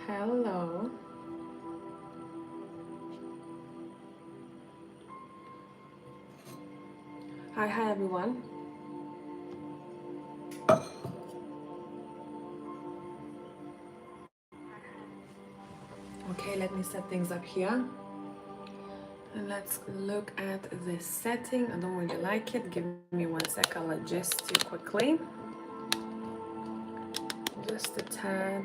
Hello. Hi everyone. Okay, let me set things up here. And let's look at this setting. I don't really like it. Give me 1 sec. I'll adjust it quickly. Just a tad.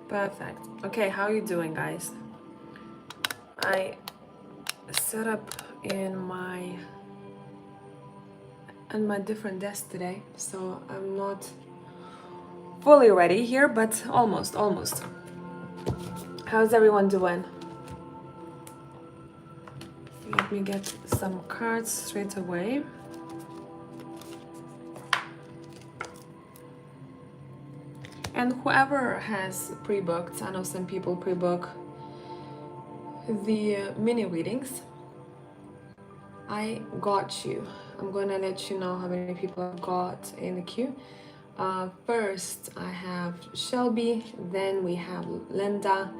Perfect. Okay, how are you doing, guys? I set up in my different desk today, so I'm not fully ready here, but almost. How's everyone doing? Let me get some cards straight away. And whoever has pre-booked, I know some people pre-book the mini readings. I got you. I'm gonna let you know how many people I've got in the queue. First, I have Shelby, then we have Linda,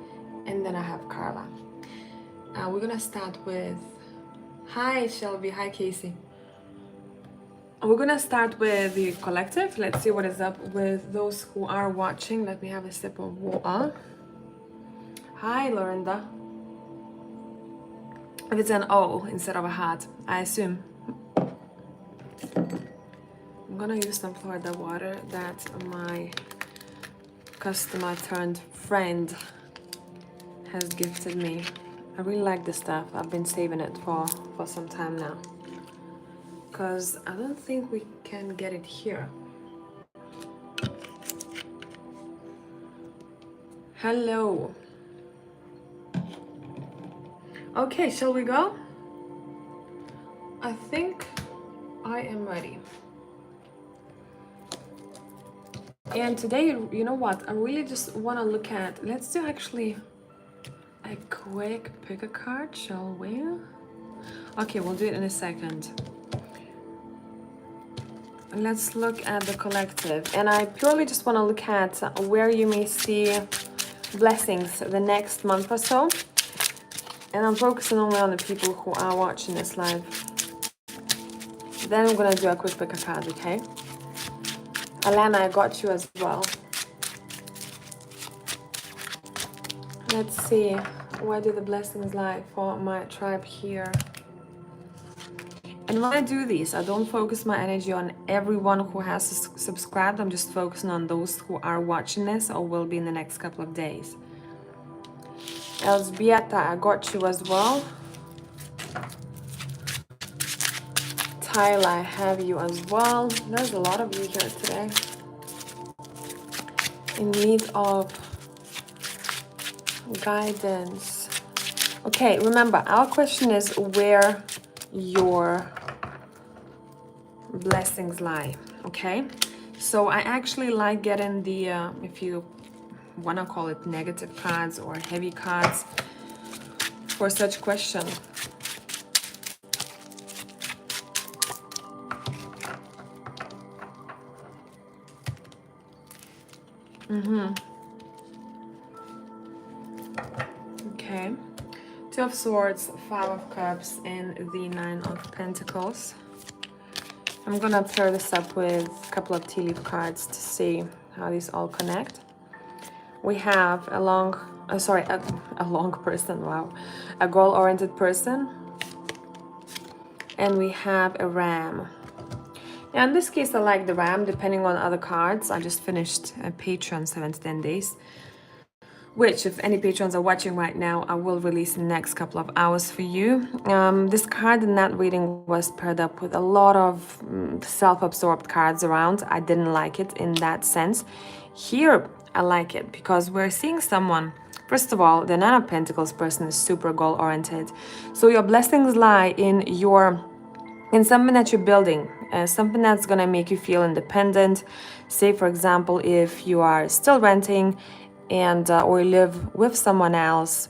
and then I have Carla. We're gonna start with, hi Shelby, hi Casey. We're gonna start with the collective. Let's see what is up with those who are watching. Let me have a sip of water. Hi Lorinda. If it's an O instead of a hat, I assume. I'm gonna use some Florida water that my customer turned friend has gifted me. I really like this stuff. I've been saving it for some time now. Because I don't think we can get it here. Hello. Okay, shall we go? I think I am ready. And today, you know what? I really just want to look at, let's do actually a quick pick a card, shall we? Okay, we'll do it in a second. Let's look at the collective. And I purely just want to look at where you may see blessings the next month or so. And I'm focusing only on the people who are watching this live. Then I'm going to do a quick pick a card, okay? Alana, I got you as well. Let's see, where do the blessings lie for my tribe here? And when I do these, I don't focus my energy on everyone who has subscribed. I'm just focusing on those who are watching this or will be in the next couple of days. Elsbieta, I got you as well. Tyler, I have you as well. There's a lot of you here today. In need of guidance. Okay, remember, our question is where your blessings lie, okay? So I actually like getting the, if you want to call it negative cards or heavy cards for such question. Okay. Two of Swords, Five of Cups, and the Nine of Pentacles. I'm gonna pair this up with a couple of tea leaf cards to see how these all connect. We have a long person, wow. A goal-oriented person. And we have a ram. Now in this case, I like the ram, depending on other cards. I just finished a Patreon 7 to 10 days. Which, if any patrons are watching right now, I will release in the next couple of hours for you. This card in that reading was paired up with a lot of self-absorbed cards around. I didn't like it in that sense. Here, I like it because we're seeing someone. First of all, the Nine of Pentacles person is super goal-oriented. So your blessings lie in something that you're building, something that's gonna make you feel independent. Say, for example, if you are still renting, and or live with someone else,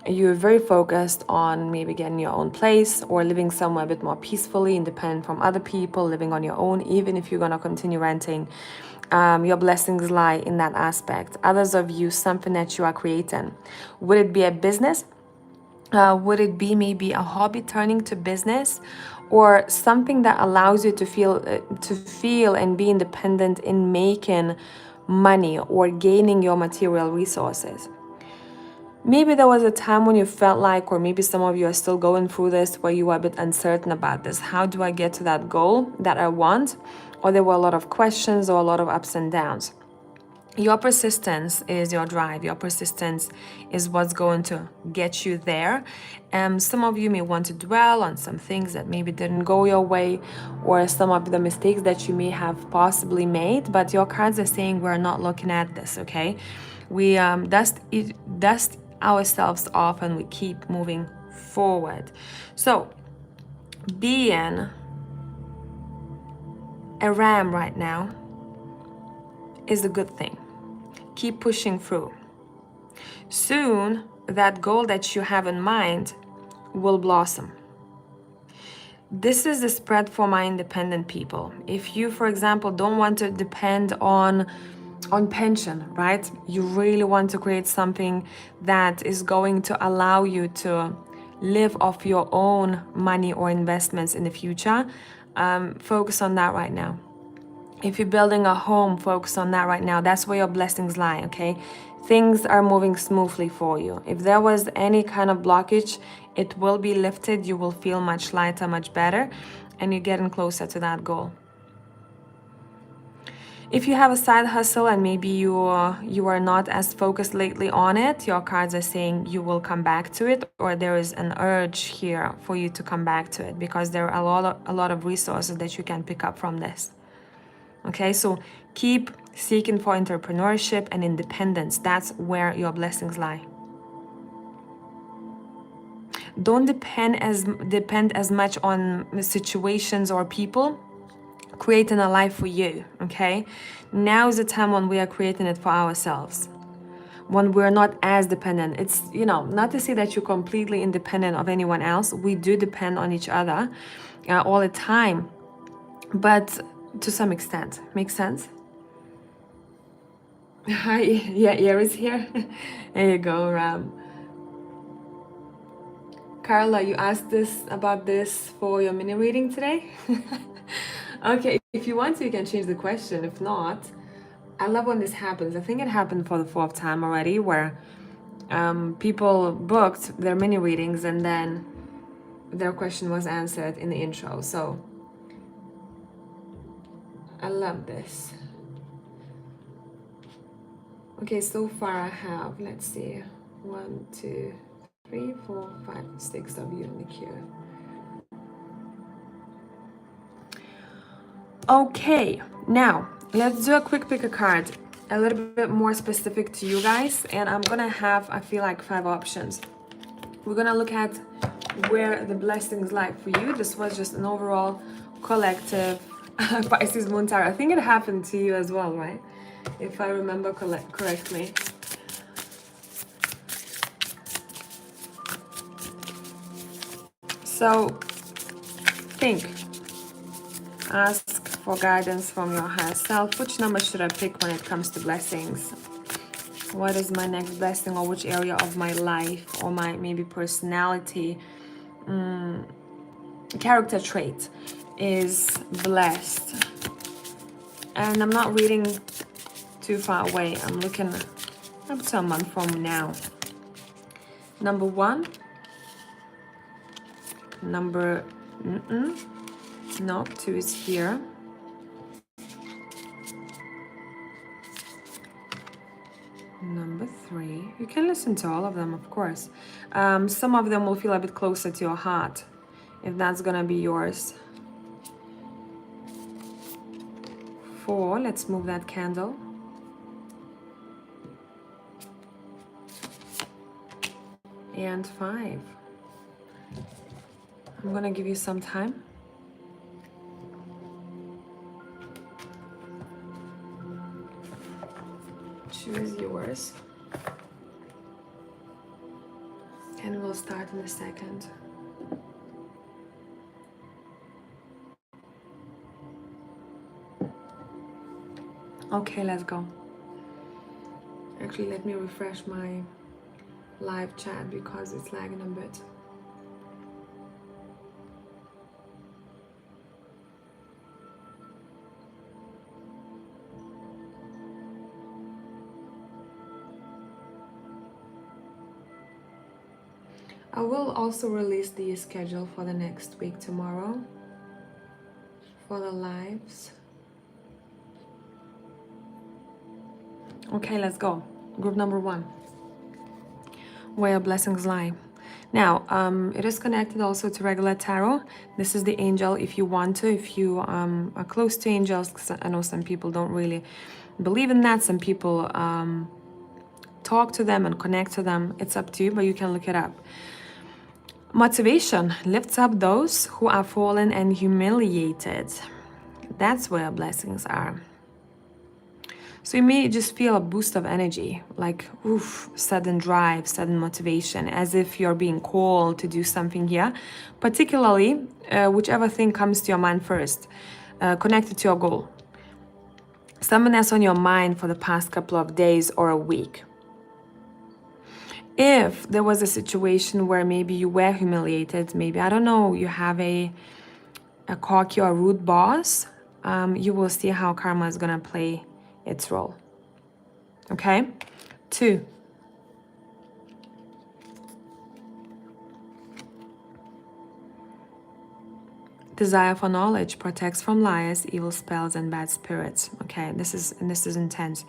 you're very focused on maybe getting your own place or living somewhere a bit more peacefully, independent from other people, living on your own, even if you're going to continue renting. Your blessings lie in that aspect. Others of you, something that you are creating. Would it be a business? Would it be maybe a hobby turning to business, or something that allows you to feel and be independent in making money or gaining your material resources? Maybe there was a time when you felt like, or maybe some of you are still going through this, where you were a bit uncertain about this. How do I get to that goal that I want? Or there were a lot of questions or a lot of ups and downs. Your persistence is your drive. Your persistence is what's going to get you there. Some of you may want to dwell on some things that maybe didn't go your way, or some of the mistakes that you may have possibly made, but your cards are saying we're not looking at this, okay? We dust ourselves off and we keep moving forward. So, being a ram right now is a good thing. Keep pushing through. Soon, that goal that you have in mind will blossom. This is the spread for my independent people. If you, for example, don't want to depend on pension, right? You really want to create something that is going to allow you to live off your own money or investments in the future. Focus on that right now. If you're building a home, focus on that right now. That's where your blessings lie, okay? Things are moving smoothly for you. If there was any kind of blockage, it will be lifted. You will feel much lighter, much better, and you're getting closer to that goal. If you have a side hustle and maybe you are not as focused lately on it, your cards are saying you will come back to it, or there is an urge here for you to come back to it, because there are a lot of resources that you can pick up from this. Okay, so keep seeking for entrepreneurship and independence. That's where your blessings lie. Don't depend as much on situations or people. Creating a life for you, okay? Now is the time when we are creating it for ourselves. When we're not as dependent. It's, not to say that you're completely independent of anyone else. We do depend on each other all the time, but to some extent. Makes sense? Hi, yeah, Aries here. There you go, Ram. Carla, you asked about this for your mini reading today? Okay, if you want to, you can change the question. If not, I love when this happens. I think it happened for the 4th time already, where people booked their mini readings and then their question was answered in the intro. So I love this. Okay, so far I have, let's see, 1, 2, 3, 4, 5, 6 of you in the queue. Okay, now let's do a quick pick a card, a little bit more specific to you guys, and I'm gonna have, I feel like, 5 options. We're gonna look at where the blessings lie for you. This was just an overall collective Pisces Moon Tarot. I think it happened to you as well, right? If I remember correctly. So think, ask for guidance from your higher self. Which number should I pick when it comes to blessings? What is my next blessing, or which area of my life or my maybe personality, character trait is blessed? And I'm not reading too far away. I'm looking up to a month from now. Number 1. Number, no, 2 is here. Number 3. You can listen to all of them, of course. Some of them will feel a bit closer to your heart, if that's gonna be yours. 4, let's move that candle. And 5. I'm gonna give you some time. Choose yours. start in a second. Okay, let's go. Actually, let me refresh my live chat because it's lagging a bit. I will also release the schedule for the next week tomorrow for the lives. Okay, let's go. Group number 1. Where blessings lie. Now, it is connected also to regular tarot. This is the angel if you want to, if you are close to angels, because I know some people don't really believe in that. Some people talk to them and connect to them. It's up to you, but you can look it up. Motivation lifts up those who are fallen and humiliated. That's where blessings are. So you may just feel a boost of energy, like oof, sudden drive, sudden motivation, as if you're being called to do something here, particularly whichever thing comes to your mind first, connected to your goal. Something that's on your mind for the past couple of days or a week. If there was a situation where maybe you were humiliated, maybe, I don't know, you have a cocky or rude boss, you will see how karma is gonna play its role. Okay? 2. Desire for knowledge protects from liars, evil spells, and bad spirits. Okay, this is intense.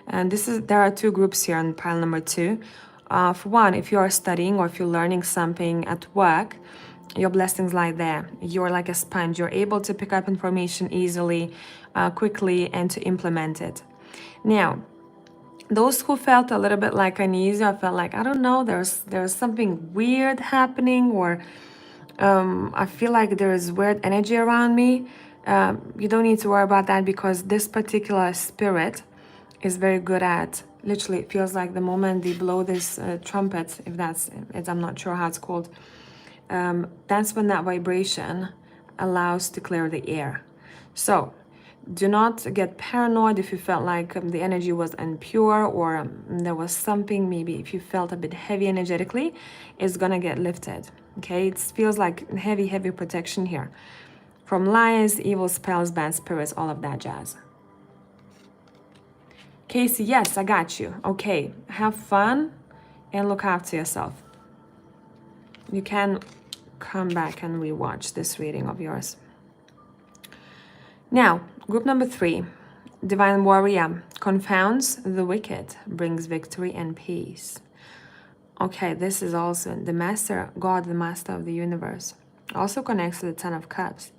And there are 2 groups here on pile number 2. For one, if you are studying or if you're learning something at work, your blessings lie there. You're like a sponge. You're able to pick up information easily, quickly, and to implement it. Now, those who felt a little bit like uneasy, I felt like, I don't know, there's something weird happening, or I feel like there is weird energy around me. You don't need to worry about that, because this particular spirit is very good at, literally, it feels like the moment they blow this trumpet, if that's it, I'm not sure how it's called, that's when that vibration allows to clear the air. So do not get paranoid if you felt like the energy was impure, or there was something, maybe if you felt a bit heavy energetically, it's gonna get lifted. Okay, it feels like heavy protection here from liars, evil spells, bad spirits, all of that jazz. Casey, yes, I got you. Okay, have fun and look after yourself. You can come back and rewatch this reading of yours. Now, group number 3, Divine Warrior confounds the wicked, brings victory and peace. Okay, this is also the Master, God, the Master of the universe. Also connects to the Ten of Cups.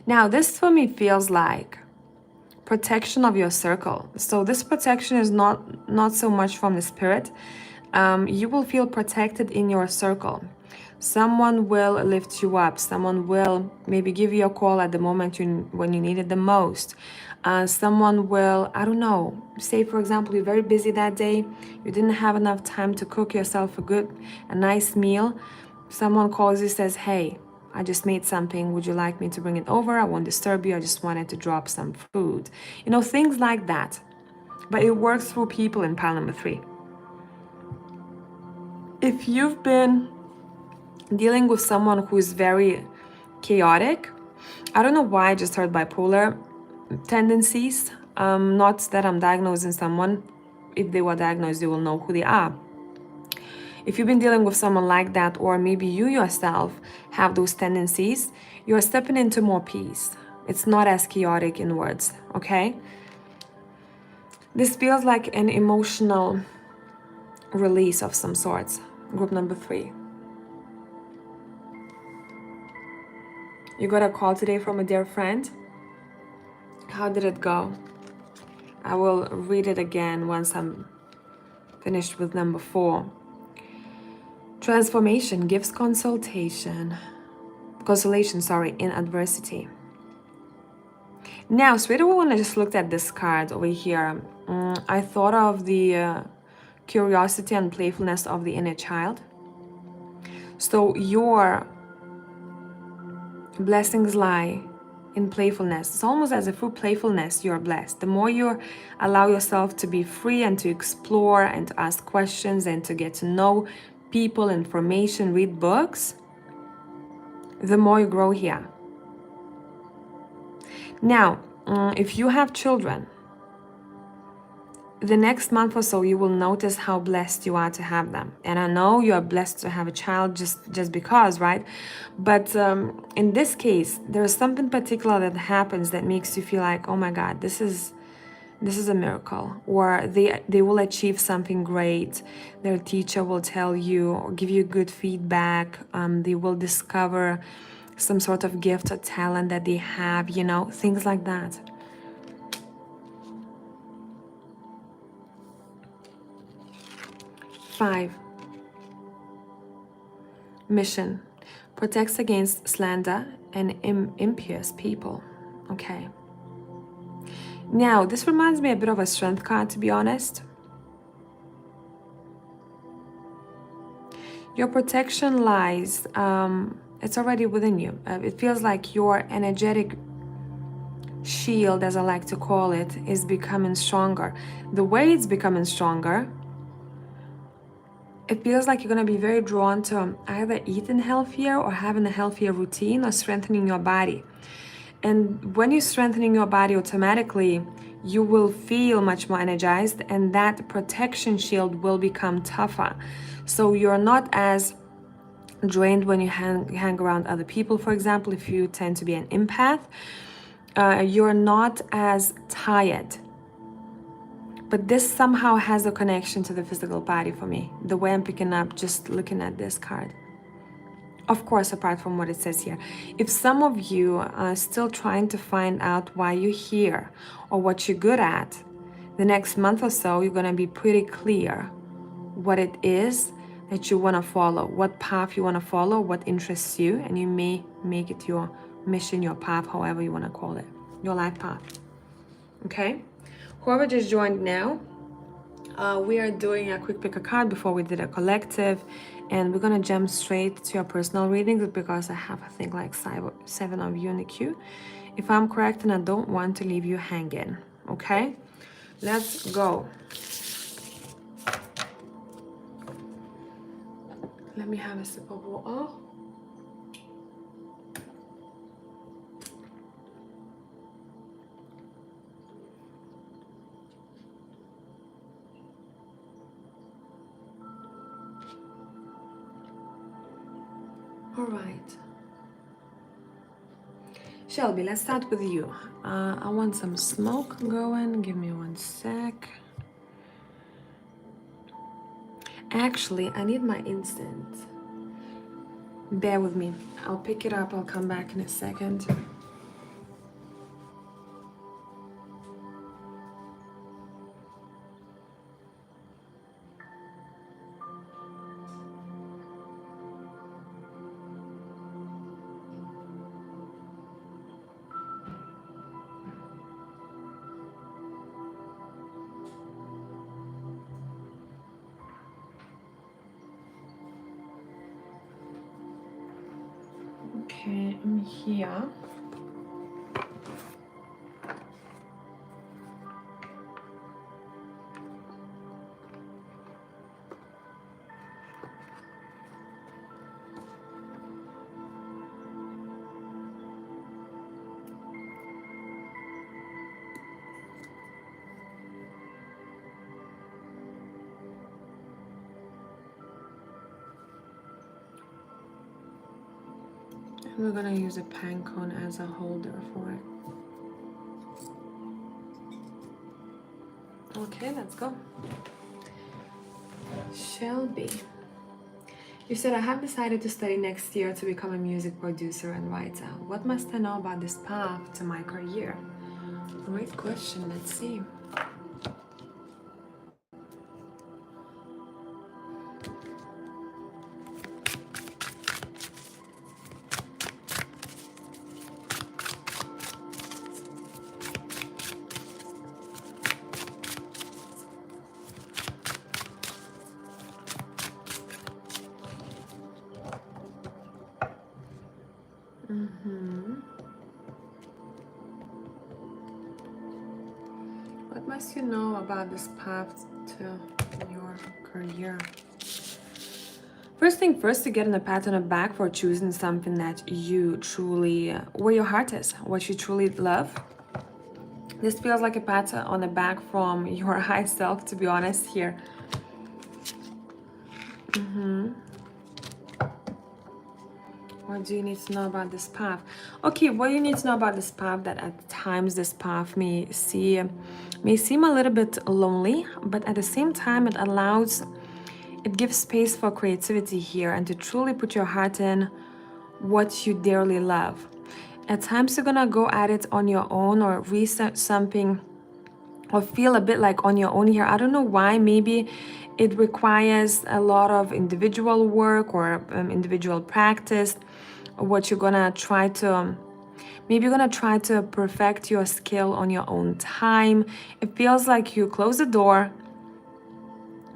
Now, this for me feels like protection of your circle. So this protection is not so much from the spirit. You will feel protected in your circle. Someone will lift you up. Someone will maybe give you a call at the moment when you need it the most. Someone will, I don't know, say for example, you're very busy that day. You didn't have enough time to cook yourself a nice meal. Someone calls you, says, hey, I just made something. Would you like me to bring it over? I won't disturb you. I just wanted to drop some food. You know, things like that. But it works through people in pile number 3. If you've been dealing with someone who is very chaotic, I don't know why I just heard bipolar tendencies. Not that I'm diagnosing someone. If they were diagnosed, you will know who they are. If you've been dealing with someone like that, or maybe you yourself have those tendencies, you're stepping into more peace. It's not as chaotic in words, okay? This feels like an emotional release of some sorts. Group number 3. You got a call today from a dear friend. How did it go? I will read it again once I'm finished with number 4. Transformation gives consolation, in adversity. Now, straight away when I just looked at this card over here, I thought of the curiosity and playfulness of the inner child. So your blessings lie in playfulness. It's almost as if through playfulness you're blessed. The more you allow yourself to be free and to explore and to ask questions and to get to know people, information, read books, the more you grow here. Now, if you have children, the next month or so, you will notice how blessed you are to have them. And I know you are blessed to have a child just because, right? But in this case, there's something particular that happens that makes you feel like, oh my God, this is a miracle. Or they will achieve something great. Their teacher will tell you or give you good feedback. They will discover some sort of gift or talent that they have, you know, things like that. Five. Mission. Protects against slander and impious people. Okay. Now, this reminds me a bit of a strength card, to be honest. Your protection lies, it's already within you. It feels like your energetic shield, as I like to call it, is becoming stronger. The way it's becoming stronger, it feels like you're going to be very drawn to either eating healthier or having a healthier routine or strengthening your body. And when you're strengthening your body, automatically you will feel much more energized, and that protection shield will become tougher. So you're not as drained when you hang around other people. For example, if you tend to be an empath, you're not as tired. But this somehow has a connection to the physical body for me, the way I'm picking up just looking at this card. Of course, apart from what it says here. If some of you are still trying to find out why you're here or what you're good at, the next month or so, you're going to be pretty clear what it is that you want to follow, what path you want to follow, what interests you, and you may make it your mission, your path, however you want to call it, your life path. Okay? Whoever just joined now, we are doing a quick pick a card before we did a collective, and we're gonna jump straight to your personal readings because I have, I think, like 7 of you in the queue. If I'm correct, and I don't want to leave you hanging. Okay, let's go. Let me have a sip of water. All right. Shelby, let's start with you. I want some smoke going. Give me 1 sec. Actually, I need my instant. Bear with me. I'll pick it up. I'll come back in a second. Okay, I'm here. We're gonna use a pine cone as a holder for it. Okay, let's go. Shelby, you said I have decided to study next year to become a music producer and writer. What must I know about this path to my career? Great question. Let's see. What must you know about this path to your career? First thing first, to get in a pat on the back for choosing something that you truly, where your heart is, what you truly love. This feels like a pat on the back from your high self, to be honest here. What do you need to know about this path? Okay, what you need to know about this path, that at times this path may seem a little bit lonely, but at the same time it gives space for creativity here and to truly put your heart in what you dearly love. At times you're gonna go at it on your own or research something or feel a bit like on your own here. I don't know why. Maybe it requires a lot of individual work or individual practice. What you're gonna try to maybe you're gonna try to perfect your skill on your own time. It feels like you close the door.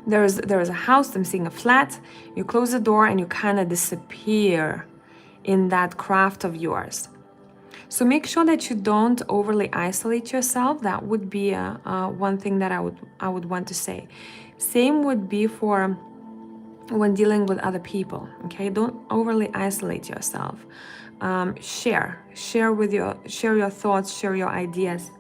There is a house, I'm seeing a flat. You close the door and you kind of disappear in that craft of yours. So make sure that you don't overly isolate yourself. That would be one thing that I would want to say. Same would be for when dealing with other people. Okay, don't overly isolate yourself. Share your thoughts, share your ideas.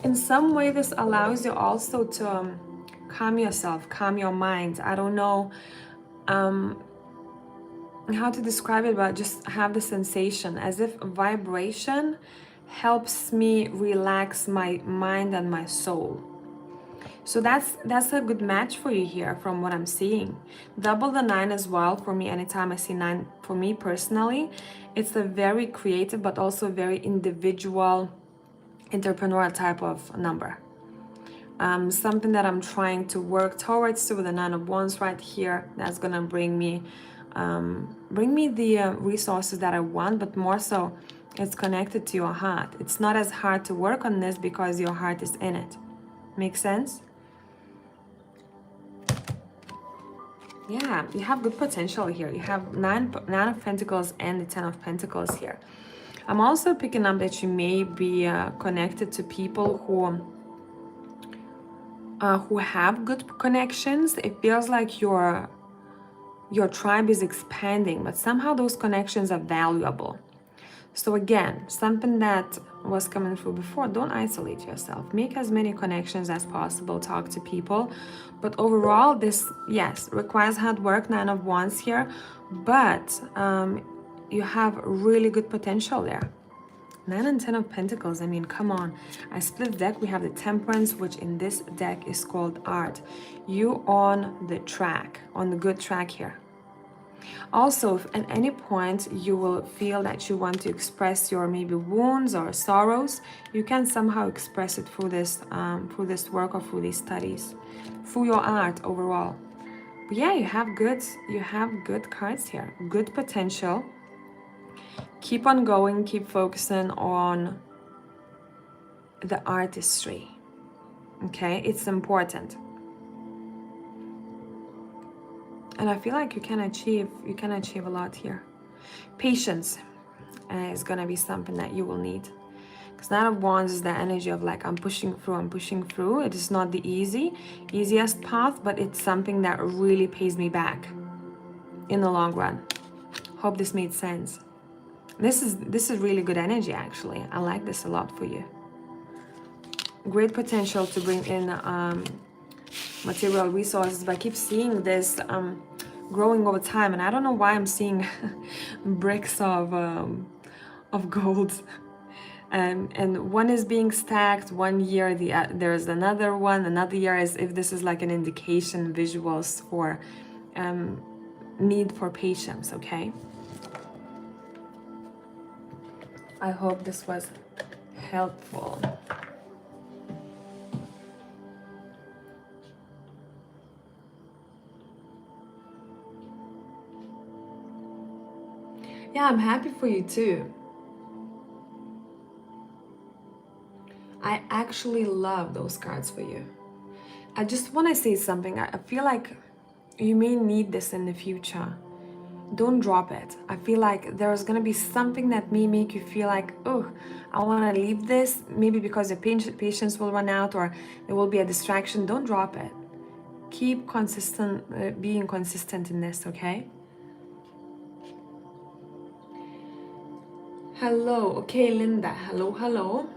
In some way, this allows you also to calm yourself, calm your mind. I don't know how to describe it, but just have the sensation as if vibration helps me relax my mind and my soul. So that's a good match for you here from what I'm seeing. Double the 9 as well for me. Anytime I see 9, for me personally, it's a very creative but also very individual entrepreneurial type of number. Something that I'm trying to work towards. So with the 9 of Wands right here, that's gonna bring me the resources that I want, but more so it's connected to your heart. It's not as hard to work on this because your heart is in it. Make sense? Yeah, you have good potential here. You have nine of Pentacles and the 10 of Pentacles here. I'm also picking up that you may be connected to people who have good connections. It feels like your tribe is expanding, but somehow those connections are valuable. So again, something that was coming through before, don't isolate yourself. Make as many connections as possible, talk to people. But overall, this, yes, requires hard work, 9 of Wands here, but you have really good potential there. 9 and 10 of Pentacles, I mean, come on. I split the deck, we have the Temperance, which in this deck is called art. You on the track, on the good track here. Also, if at any point you will feel that you want to express your maybe wounds or sorrows, you can somehow express it through this work or through these studies, through your art overall. But yeah, you have good cards here, good potential. Keep on going, keep focusing on the artistry. Okay, it's important. And I feel like you can achieve a lot here. Patience is gonna be something that you will need. Because 9 of Wands is the energy of like, I'm pushing through. It is not the easiest path, but it's something that really pays me back in the long run. Hope this made sense. This is really good energy, actually. I like this a lot for you. Great potential to bring in material resources, but I keep seeing this growing over time, and I don't know why I'm seeing bricks of gold, and one is being stacked. One year there's another year, as if this is like an indication, visuals for need for patience. Okay, I hope this was helpful. Yeah, I'm happy for you too. I actually love those cards for you. I just want to say something. I feel like you may need this in the future. don't drop it. I feel like there's gonna be something that may make you feel like, oh, I want to leave this, maybe because your patience will run out or there will be a distraction. Don't drop it. Keep consistent, being consistent in this, okay? Hello, okay, Linda. Hello, hello.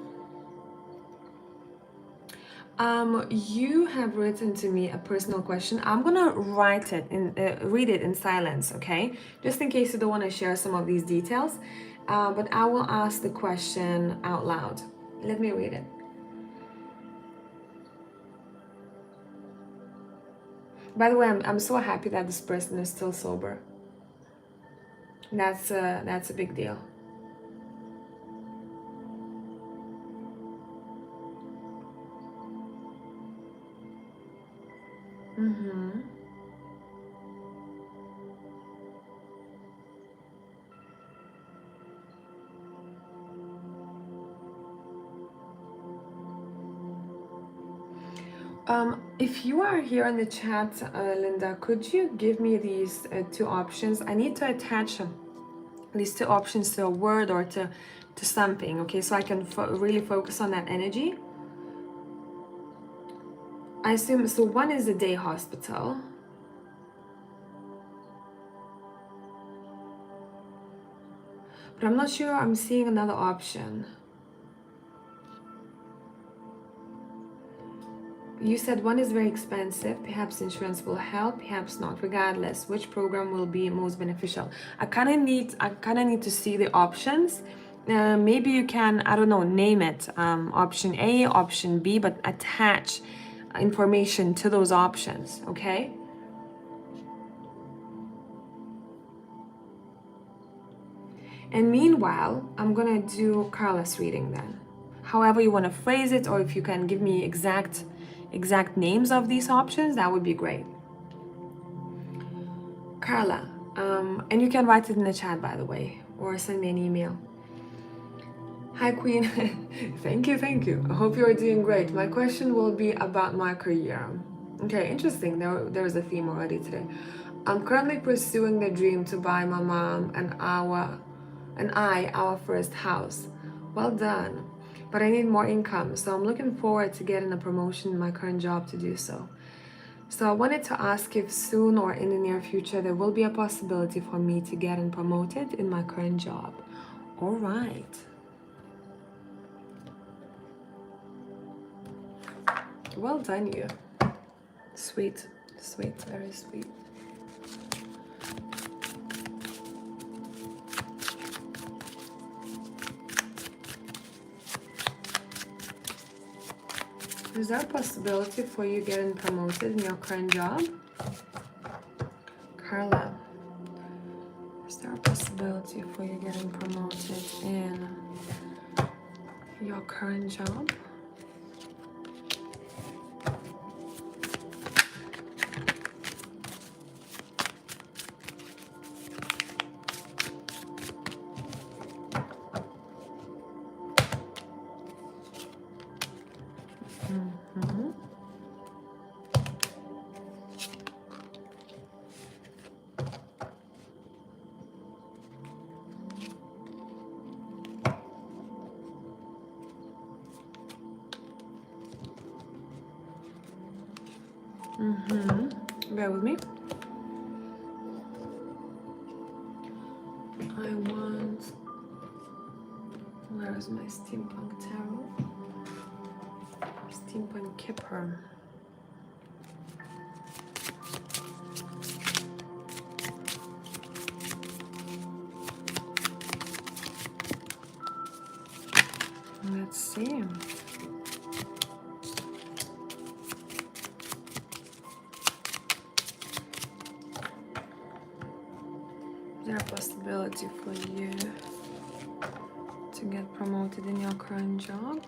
You have written to me a personal question. I'm gonna write it in, read it in silence, okay? Just in case you don't want to share some of these details. But I will ask the question out loud. Let me read it. By the way, I'm so happy that this person is still sober. That's a big deal. Mm-hmm. If you are here in the chat, Linda, could you give me these two options? I need to attach these two options to a word or to something, okay? So I can really focus on that energy. I assume, so one is a day hospital. But I'm not sure I'm seeing another option. You said one is very expensive, perhaps insurance will help, perhaps not. Regardless, which program will be most beneficial? I kind of need to see the options. Maybe you can, I don't know, name it. Option A, option B, but attach information to those options, okay? And meanwhile, I'm gonna do Carla's reading then. However you want to phrase it, or if you can give me exact names of these options, that would be great. Carla, and you can write it in the chat, by the way, or send me an email. Hi, Queen. Thank you. I hope you're doing great. My question will be about my career. Okay, interesting. There's a theme already today. I'm currently pursuing the dream to buy my mom and our first house. Well done. But I need more income, so I'm looking forward to getting a promotion in my current job to do so. So I wanted to ask if soon or in the near future there will be a possibility for me to get promoted in my current job. All right. Well done, you. Sweet, very sweet. Is there a possibility for you getting promoted in your current job? Carla, is there a possibility for you getting promoted in your current job? Mm-hmm. Bear with me. I want... Where is my steampunk tarot? Steampunk Kipper. Let's see. Is there a possibility for you to get promoted in your current job?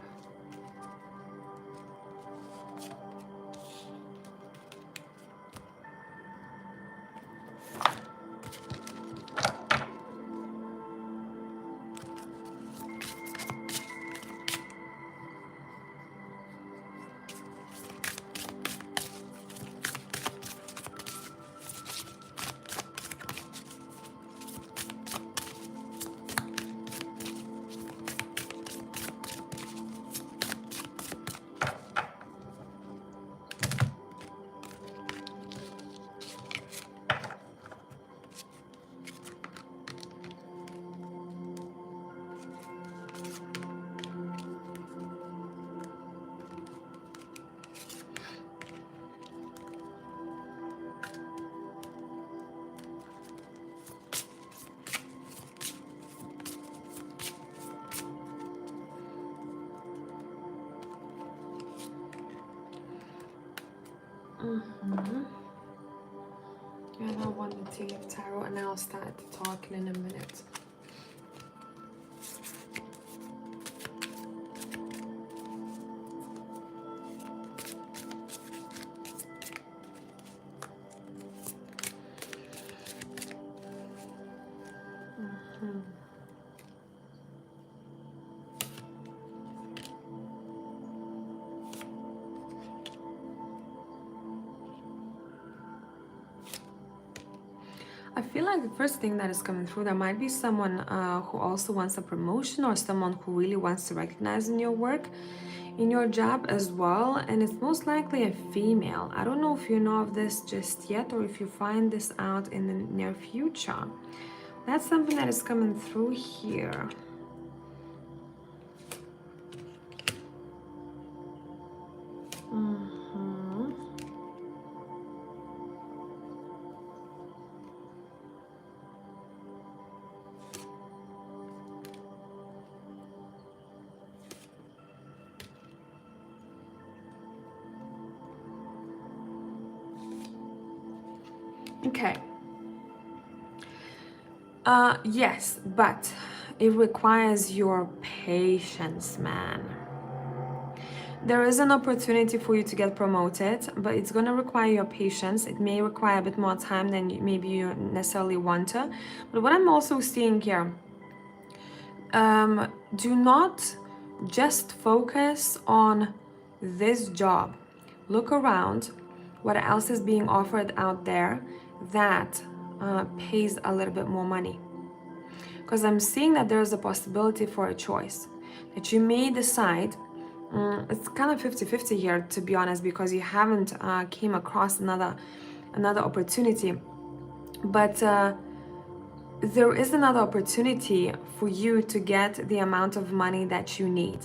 And I want the Tea of Tarot, and I'll start talking in a minute. I feel like the first thing that is coming through, there might be someone who also wants a promotion, or someone who really wants to recognize in your work, in your job as well, and it's most likely a female. I don't know if you know of this just yet, or if you find this out in the near future. That's something that is coming through here. Okay. Yes, but it requires your patience, man. There is an opportunity for you to get promoted, but it's going to require your patience. It may require a bit more time than maybe you necessarily want to. But what I'm also seeing here, do not just focus on this job. Look around what else is being offered out there that pays a little bit more money. Because I'm seeing that there's a possibility for a choice, that you may decide. It's kind of 50-50 here, to be honest, because you haven't came across another opportunity, but there is another opportunity for you to get the amount of money that you need.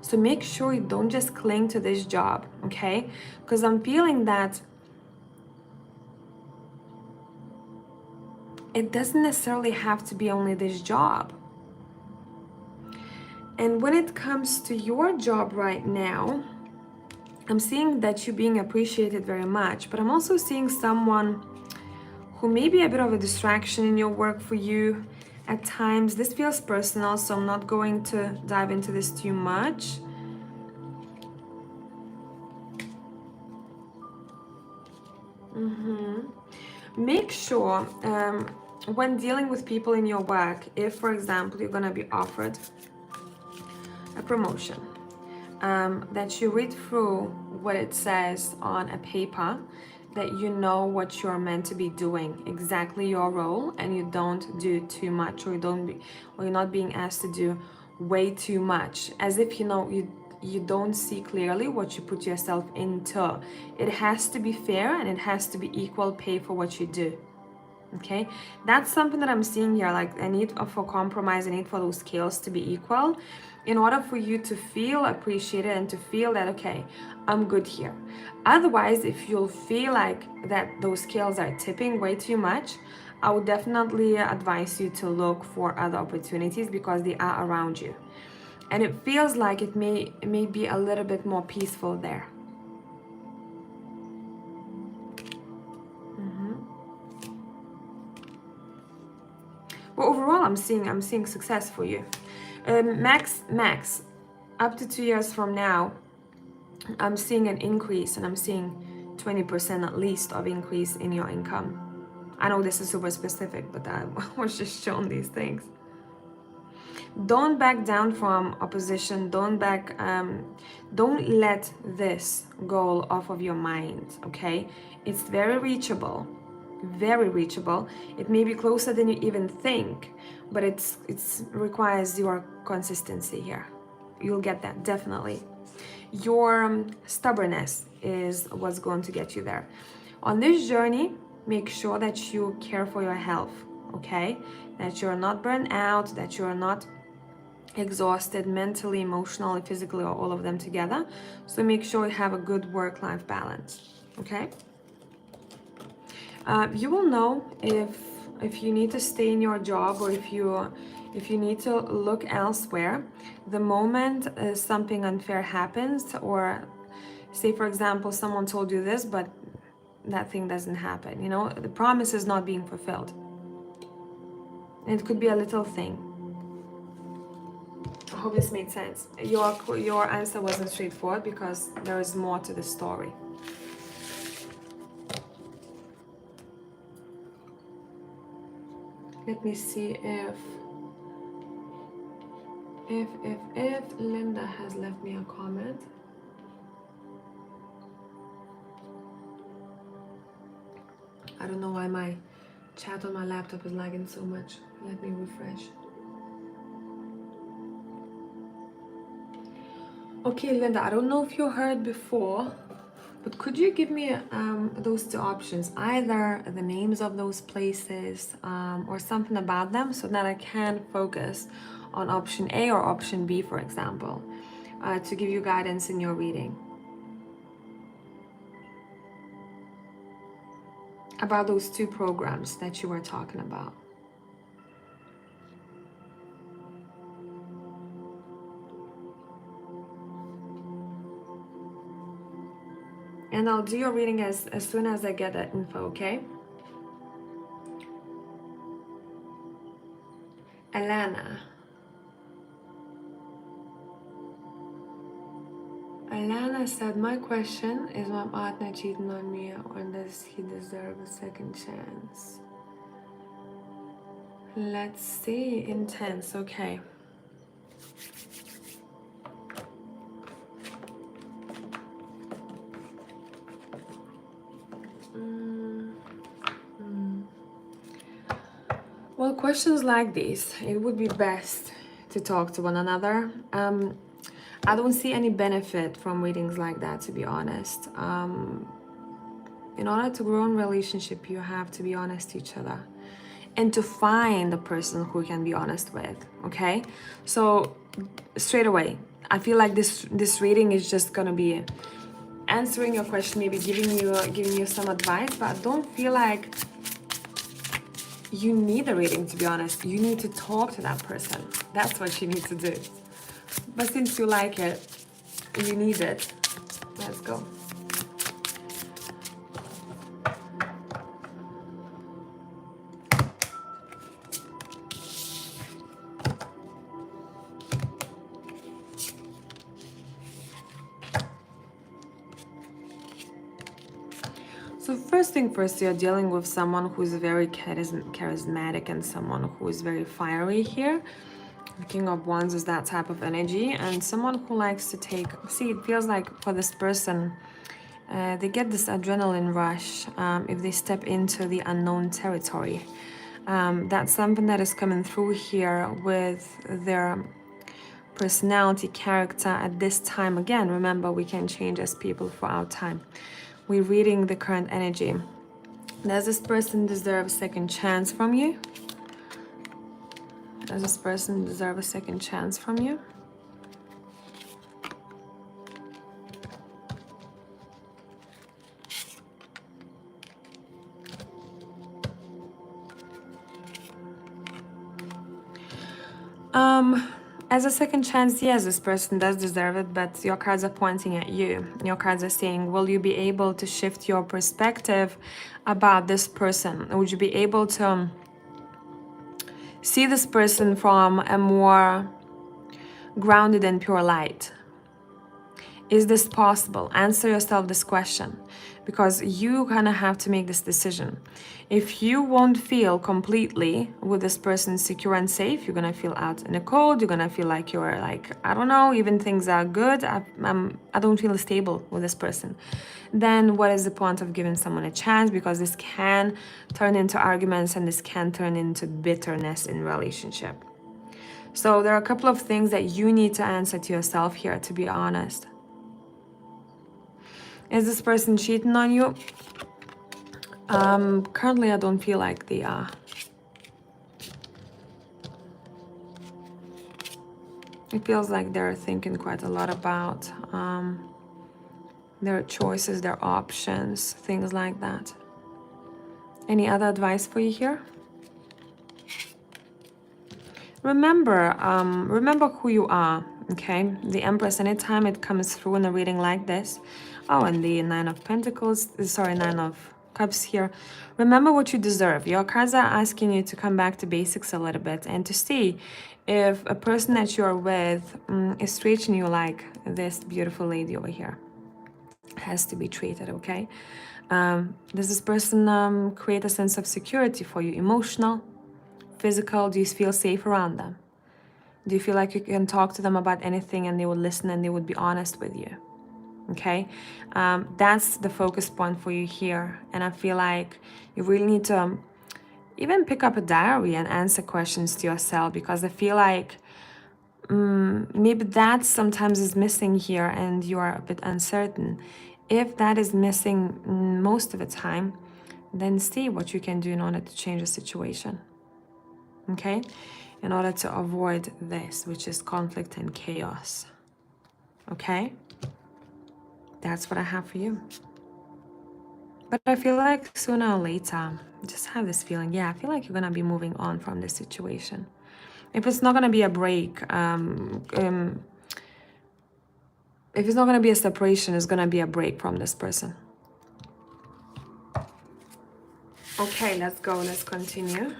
So make sure you don't just cling to this job, okay? Because I'm feeling that it doesn't necessarily have to be only this job. And when it comes to your job right now, I'm seeing that you're being appreciated very much, but I'm also seeing someone who may be a bit of a distraction in your work for you at times. This feels personal, so I'm not going to dive into this too much. Make sure when dealing with people in your work, if, for example, you're going to be offered a promotion, that you read through what it says on a paper, that you know what you're meant to be doing, exactly your role, and you don't do too much, or you're not being asked to do way too much, as if you don't see clearly what you put yourself into. It has to be fair, and it has to be equal pay for what you do. Okay, that's something that I'm seeing here, like a need for compromise, a need for those scales to be equal, in order for you to feel appreciated and to feel that, okay, I'm good here. Otherwise, if you'll feel like that those scales are tipping way too much, I would definitely advise you to look for other opportunities, because they are around you. And it feels like it may be a little bit more peaceful there. But overall, I'm seeing success for you. Max, up to 2 years from now, I'm seeing an increase, and I'm seeing 20% at least of increase in your income. I know this is super specific, but I was just shown these things. Don't back down from opposition. Don't let this goal off of your mind, okay? It's very reachable. Very reachable. It may be closer than you even think, but it requires your consistency here. You'll get that, definitely. Your stubbornness is what's going to get you there. On this journey, make sure that you care for your health, okay? That you're not burned out, that you're not exhausted mentally, emotionally, physically, or all of them together. So make sure you have a good work-life balance, okay? You will know if you need to stay in your job, or if you need to look elsewhere the moment something unfair happens, or say, for example, someone told you this, but that thing doesn't happen. You know, the promise is not being fulfilled. And it could be a little thing. I hope this made sense. Your answer wasn't straightforward because there is more to the story. Let me see if Linda has left me a comment. I don't know why my chat on my laptop is lagging so much. Let me refresh. Okay, Linda, I don't know if you heard before, but could you give me those two options, either the names of those places or something about them, so that I can focus on option A or option B, for example, to give you guidance in your reading. About those two programs that you were talking about. And I'll do your reading as soon as I get that info, okay? Alana. Alana said, my question is, my partner cheating on me, or does he deserve a second chance? Let's see. Intense. Okay. Well, questions like these, it would be best to talk to one another. I don't see any benefit from readings like that, to be honest. In order to grow in relationship, you have to be honest to each other and to find a person who can be honest with, okay? So straight away, I feel like this reading is just gonna be answering your question, maybe giving you some advice, but I don't feel like you need a reading, to be honest. You need to talk to that person. That's what you need to do. But since you like it, you need it. Let's go. So first thing first, you're dealing with someone who's very charismatic and someone who is very fiery here. The King of Wands is that type of energy, and someone who likes to take... See, it feels like for this person, they get this adrenaline rush if they step into the unknown territory. That's something that is coming through here with their personality, character at this time. Again, remember, we can change as people for our time. We're reading the current energy. Does this person deserve a second chance from you? Does this person deserve a second chance from you? As a second chance, yes, this person does deserve it, but your cards are pointing at you. Your cards are saying, will you be able to shift your perspective about this person? Would you be able to see this person from a more grounded and pure light? Is this possible? Answer yourself this question, because you kind of have to make this decision. If you won't feel completely with this person secure and safe, you're gonna feel out in the cold, you're gonna feel like you're like, I don't know, even things are good, I don't feel stable with this person. Then what is the point of giving someone a chance? Because this can turn into arguments and this can turn into bitterness in relationship. So there are a couple of things that you need to answer to yourself here, to be honest. Is this person cheating on you? Currently, I don't feel like they are. It feels like they're thinking quite a lot about their choices, their options, things like that. Any other advice for you here? Remember who you are, okay? The Empress, anytime it comes through in a reading like this. Oh, and the Nine of Pentacles, sorry, Nine of Cups here. Remember what you deserve. Your cards are asking you to come back to basics a little bit and to see if a person that you're with is treating you like this beautiful lady over here has to be treated, okay? Does this person create a sense of security for you? Emotional, physical? Do you feel safe around them? Do you feel like you can talk to them about anything and they would listen and they would be honest with you? Okay, that's the focus point for you here. And I feel like you really need to even pick up a diary and answer questions to yourself, because I feel like maybe that sometimes is missing here and you are a bit uncertain. If that is missing most of the time, then see what you can do in order to change the situation. Okay, in order to avoid this, which is conflict and chaos. Okay, that's what I have for you. But I feel like sooner or later, I just have this feeling, yeah, I feel like you're gonna be moving on from this situation. If it's not gonna be a break, if it's not gonna be a separation, it's gonna be a break from this person. Okay, let's go, let's continue.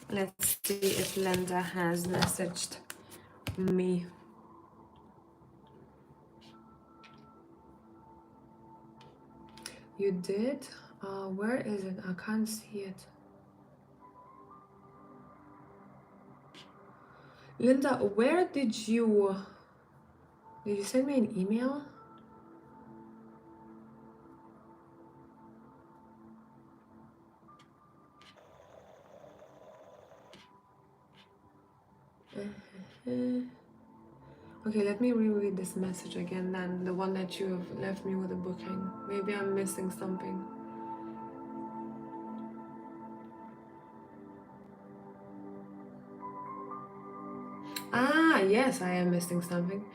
Let's see if Linda has messaged me. You did? Where is it? I can't see it. Linda, where did you send me an email? Okay, let me reread this message again then, the one that you have left me with a booking. Maybe I'm missing something. Ah, yes, I am missing something.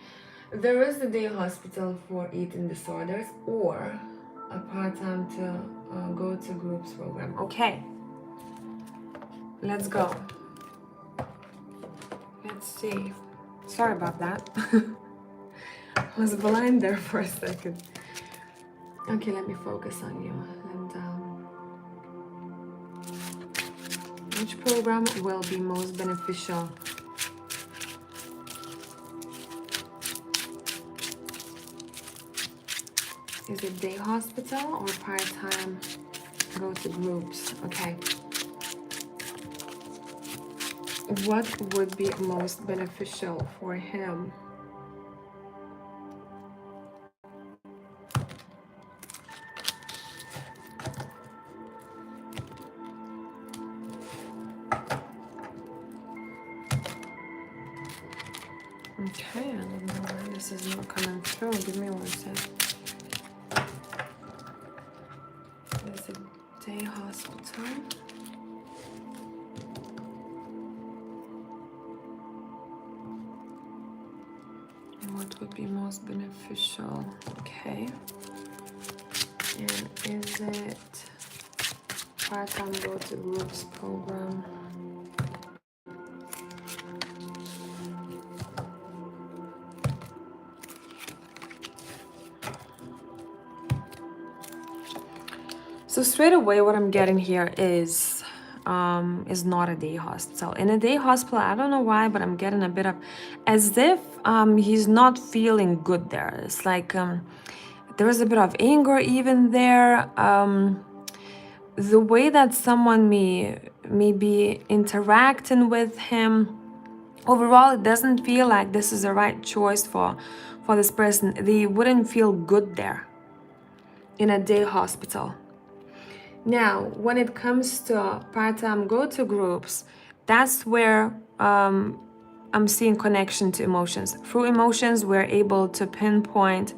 There is a day hospital for eating disorders or a part-time to go to groups program. Okay, let's go. Let's see. Sorry about that. I was blind there for a second. Okay, let me focus on you. And which program will be most beneficial? Is it day hospital or part-time go to groups? Okay. What would be most beneficial for him? Okay, I don't know why this is not coming through. Give me one sec. There's a day hospital. What would be most beneficial? Okay. And is it part-time go to groups program? So straight away, what I'm getting here is not a day hospital. In a day hospital, I don't know why, but I'm getting a bit of as if he's not feeling good there. It's like there is a bit of anger even there. The way that someone may be interacting with him, overall, it doesn't feel like this is the right choice for this person. They wouldn't feel good there in a day hospital. Now, when it comes to part-time go-to groups, that's where I'm seeing connection to emotions. Through emotions, we're able to pinpoint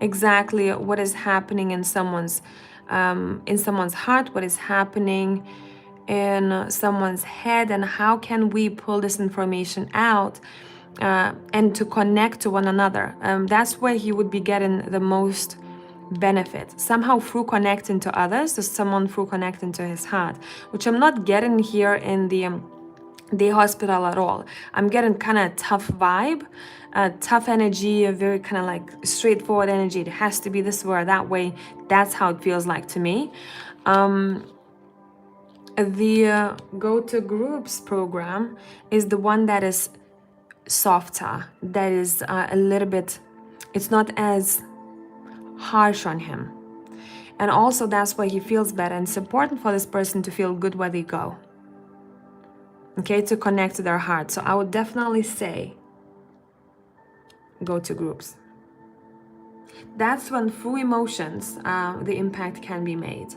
exactly what is happening in someone's heart, what is happening in someone's head, and how can we pull this information out and to connect to one another. That's where he would be getting the most benefit, somehow through connecting to others, to someone through connecting to his heart, which I'm not getting here in the day hospital at all. I'm getting kind of tough vibe, tough energy, a very kind of like straightforward energy. It has to be this way or that way. That's how it feels like to me. The Go to Groups program is the one that is softer, that is a little bit, it's not as harsh on him. And also that's why he feels better. And it's important for this person to feel good where they go. Okay, to connect to their heart. So I would definitely say go to groups. That's when through emotions, the impact can be made.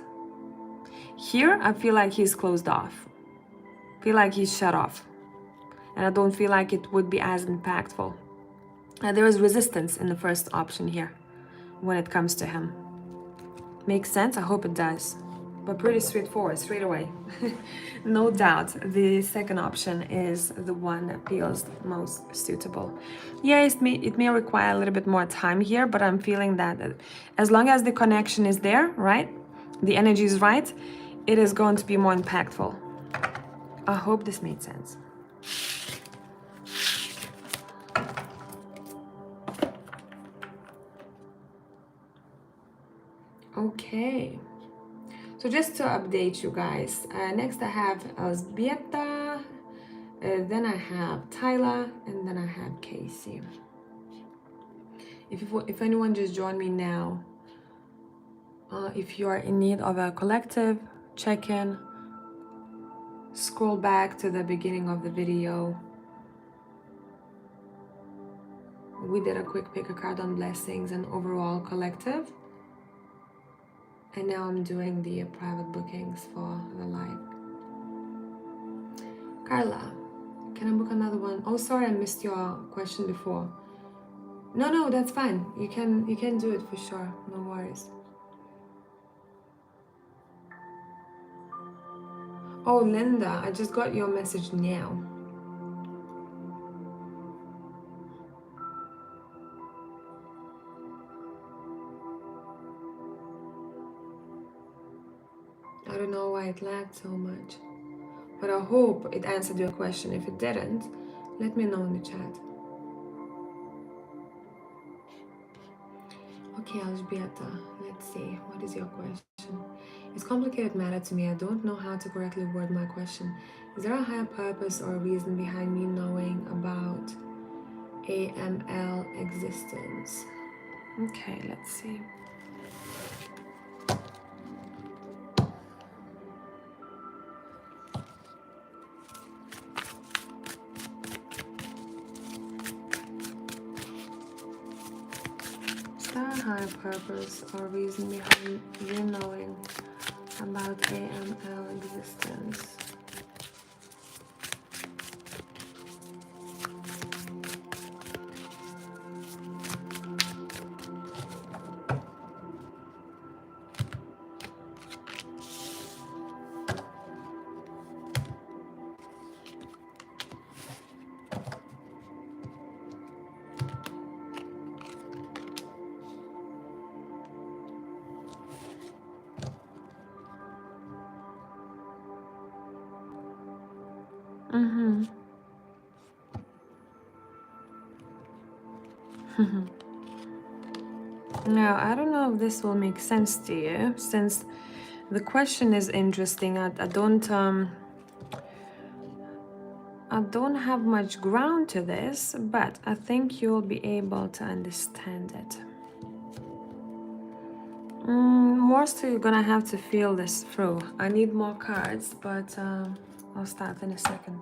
Here, I feel like he's closed off. I feel like he's shut off. And I don't feel like it would be as impactful. There is resistance in the first option here when it comes to him. Makes sense? I hope it does. But pretty straightforward, straight away. No doubt, the second option is the one that feels most suitable. Yeah, it may require a little bit more time here, but I'm feeling that as long as the connection is there, right? The energy is right, it is going to be more impactful. I hope this made sense. Okay. So just to update you guys, next I have Elzbieta, then I have Tyler, and then I have Casey. If anyone just joined me now, if you are in need of a collective check-in, scroll back to the beginning of the video. We did a quick pick a card on blessings and overall collective. And now I'm doing the private bookings for the live. Carla, can I book another one? Oh, sorry, I missed your question before. No, that's fine. You can do it for sure. No worries. Oh, Linda, I just got your message now. I don't know why it lagged so much, but I hope it answered your question. If it didn't, let me know in the chat. Okay, Alžbieta, let's see. What is your question? It's complicated matter to me. I don't know how to correctly word my question. Is there a higher purpose or a reason behind me knowing about AML existence? Okay, let's see. Is there a higher purpose or reason behind you knowing about AML existence? Now, I don't know if this will make sense to you, since the question is interesting. I don't have much ground to this, but I think you'll be able to understand it. More so, you're gonna have to feel this through. I need more cards, but I'll start in a second.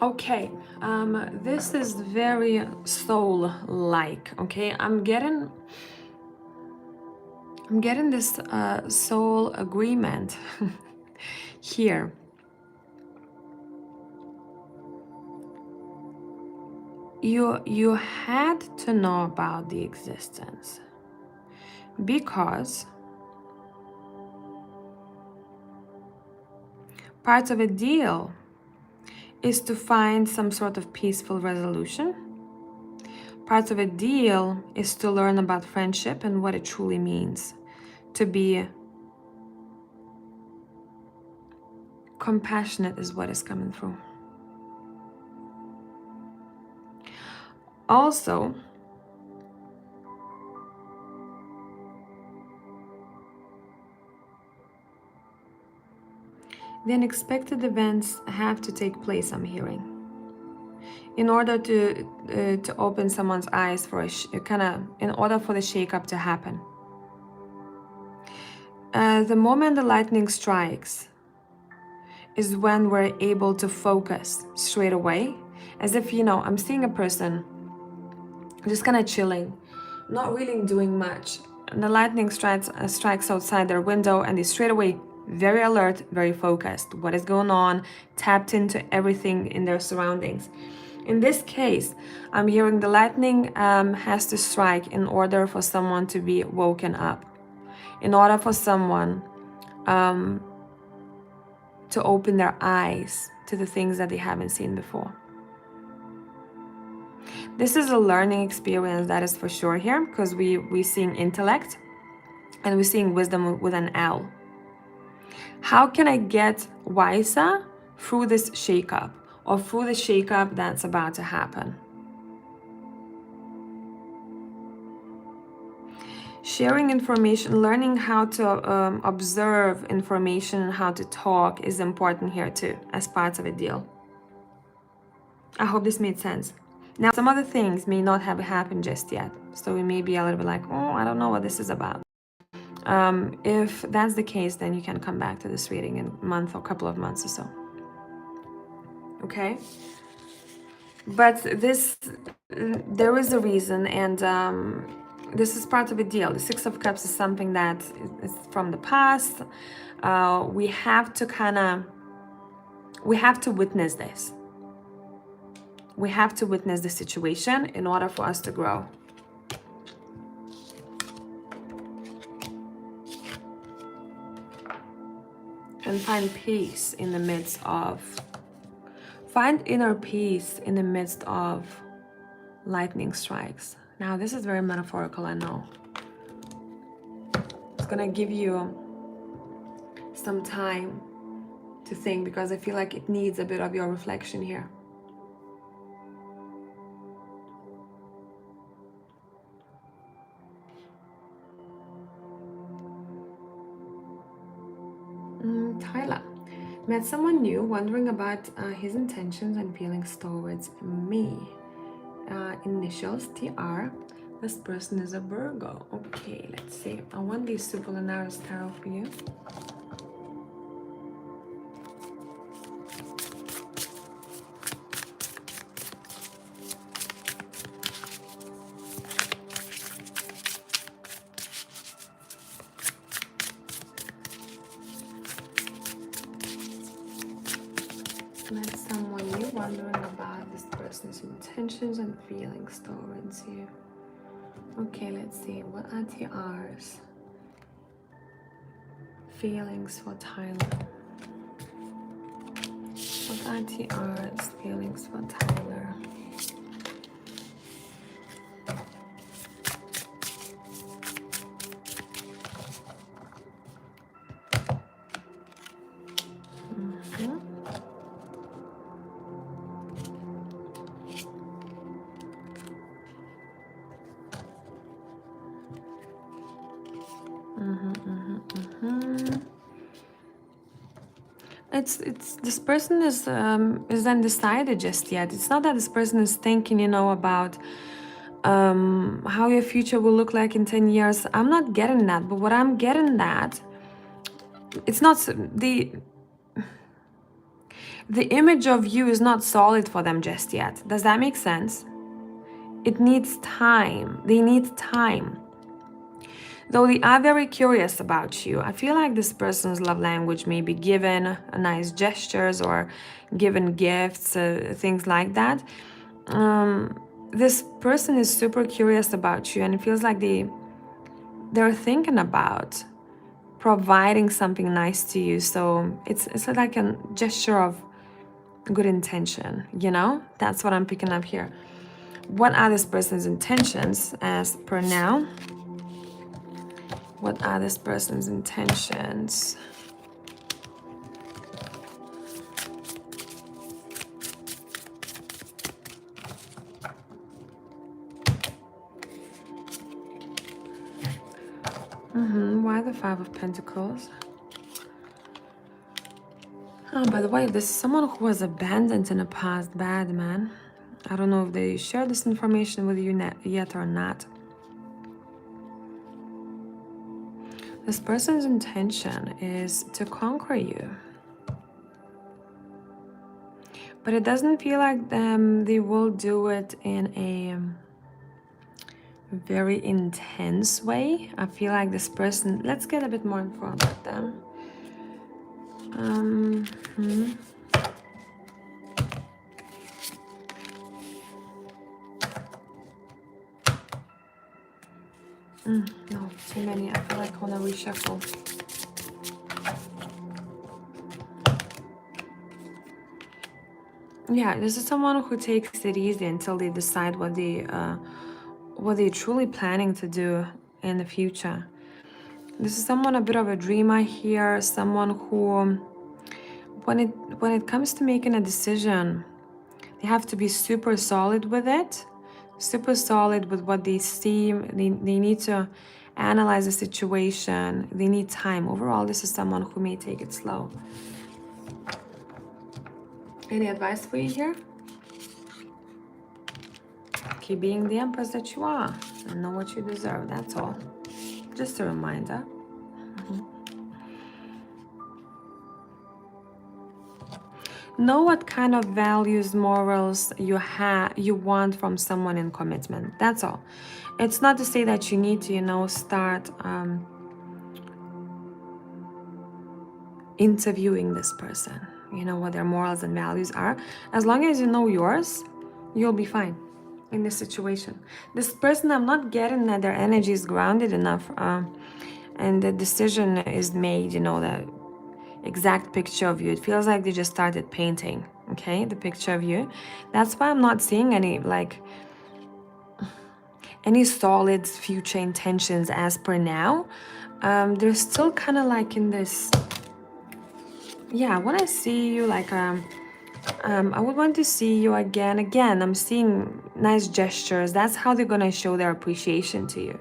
Okay, this is very soul-like. Okay, I'm getting this soul agreement here. You had to know about the existence because part of a deal is to find some sort of peaceful resolution. Part of a deal is to learn about friendship and what it truly means to be compassionate is what is coming through. Also, the unexpected events have to take place, I'm hearing, in order to open someone's eyes for in order for the shakeup to happen. The moment the lightning strikes is when we're able to focus straight away, as if, I'm seeing a person just kind of chilling, not really doing much. And the lightning strikes outside their window, and they straight away very alert, very focused. What is going on? Tapped into everything in their surroundings. In this case, I'm hearing the lightning has to strike in order for someone to be woken up, in order for someone to open their eyes to the things that they haven't seen before. This is a learning experience, that is for sure here, because we're seeing intellect and we're seeing wisdom with an L. How can I get wiser through this shakeup, or through the shakeup that's about to happen? Sharing information, learning how to observe information and how to talk is important here too, as part of a deal. I hope this made sense. Now, some other things may not have happened just yet, so we may be a little bit like, oh, I don't know what this is about. If that's the case, then you can come back to this reading in a month or a couple of months or so. Okay? But there is a reason, and this is part of a deal. The Six of Cups is something that is from the past. We have to witness this. We have to witness the situation in order for us to grow. And find peace in the midst of, find inner peace in the midst of lightning strikes. Now, this is very metaphorical, I know. It's gonna give you some time to think, because I feel like it needs a bit of your reflection here. Tyler met someone new, wondering about his intentions and feelings towards me. Initials TR. This person is a Virgo. Okay, let's see. I want these Super Lunaris Tarot for you. Met someone new, wondering about this person's intentions and feelings towards you. Okay, let's see. What are TR's feelings for Tyler? What are TR's feelings for Tyler? It's this person is undecided just yet. It's not that this person is thinking, about how your future will look like in 10 years. I'm not getting that, but what I'm getting that, it's not the image of you is not solid for them just yet. Does that make sense? It needs time. They need time. Though they are very curious about you, I feel like this person's love language may be given nice gestures or given gifts, things like that. This person is super curious about you, and it feels like they're thinking about providing something nice to you. So it's like a gesture of good intention, you know? That's what I'm picking up here. What are this person's intentions as per now? What are this person's intentions? Why the Five of Pentacles? Oh, by the way, this is someone who was abandoned in the past. Bad, man. I don't know if they share this information with you yet or not. This person's intention is to conquer you. But it doesn't feel like they will do it in a very intense way. I feel like this person... Let's get a bit more info about them. No, too many. I feel like I want to reshuffle. Yeah, this is someone who takes it easy until they decide what they're truly planning to do in the future. This is someone a bit of a dreamer here, someone who, when it comes to making a decision, they have to be super solid with it, super solid with what they see. They need to analyze the situation. They need time. Overall, this is someone who may take it slow. Any advice for you here? Keep being the Empress that you are and know what you deserve. That's all. Just a reminder. Know what kind of values, morals you want from someone in commitment. That's all. It's not to say that you need to, start interviewing this person. What their morals and values are. As long as you know yours, you'll be fine in this situation. This person, I'm not getting that their energy is grounded enough, and the decision is made. The exact picture of you. It feels like they just started painting, okay, the picture of you. That's why I'm not seeing any solid future intentions as per now. They're still kind of like in this, yeah, when I see you, like I would want to see you again. I'm seeing nice gestures. That's how they're gonna show their appreciation to you.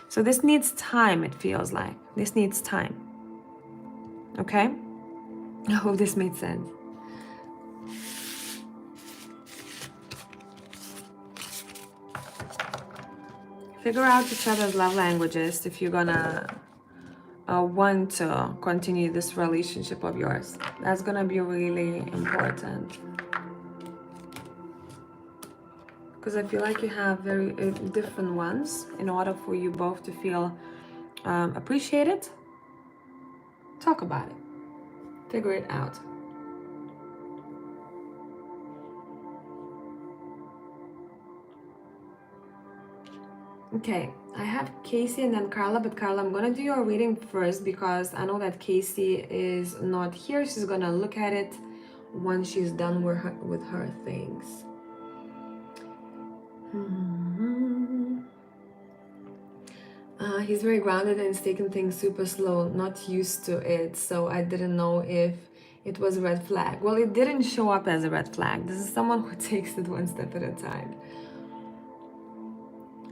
So this needs time, it feels like. This needs time. Okay? I hope this made sense. Figure out each other's love languages if you're gonna want to continue this relationship of yours. That's gonna be really important. Because I feel like you have very different ones. In order for you both to feel appreciated, talk about it. Figure it out. Okay, I have Casey and then Carla, but Carla, I'm gonna do your reading first because I know that Casey is not here. She's gonna look at it once she's done with her things. He's very grounded and is taking things super slow, not used to it, so I didn't know if it was a red flag. Well, it didn't show up as a red flag. This is someone who takes it one step at a time.